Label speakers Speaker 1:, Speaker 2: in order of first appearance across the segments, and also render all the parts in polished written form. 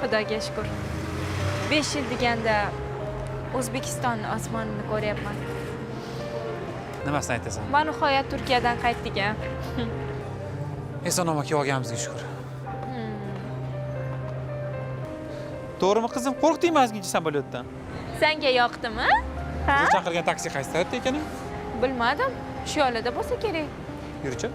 Speaker 1: Xudoga shukr. 5 yil deganda O'zbekiston osmonini ko'ryapman.
Speaker 2: Nimasini aytasan?
Speaker 1: Va nihoyat Turkiyadan qaytdik-a.
Speaker 2: Eson-omon kelib olganimizga shukr. To'g'rimi qizim? Qo'rqdingmi ozgincha samolyotdan?
Speaker 1: Senga yoqdimi? Ha?
Speaker 2: Siz chaqirgan taksi qaysi tarafda ekan?
Speaker 1: Bilmadim. Shu yo'lida bo'lsa kerak.
Speaker 2: Yurchi.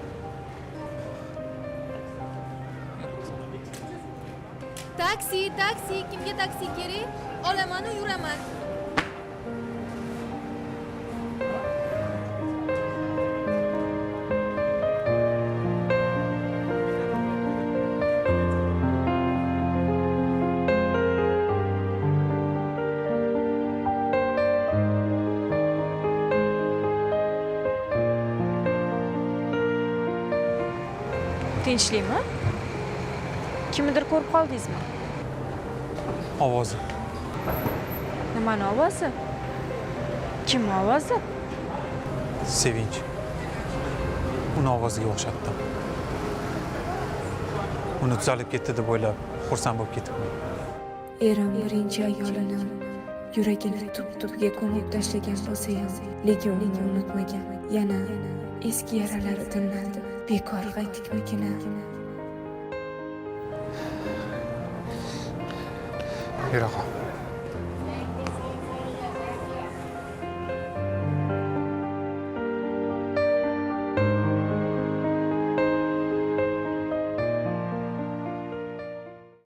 Speaker 3: Taksi, kimga taksi kerak? Olaman-u yuraman.
Speaker 1: Tinchlikmi? Kimnidir ko'rib qoldingizmi?
Speaker 2: Ovozi.
Speaker 1: Nimani ovozi? Kim ovozi?
Speaker 2: Sevinch. Uni ovoziga o'xshatdim. Uni tuzalib ketdi deb o'ylab, xursand bo'lib ketibman.
Speaker 4: Erim birinchi ayolini yuragini tub-tubga ko'mib tashlagan bo'lsa ham, lekin uni unutmagan. Yana eski yaralari tinmadi. Bekor qaytdikmikin?
Speaker 2: Yura qol.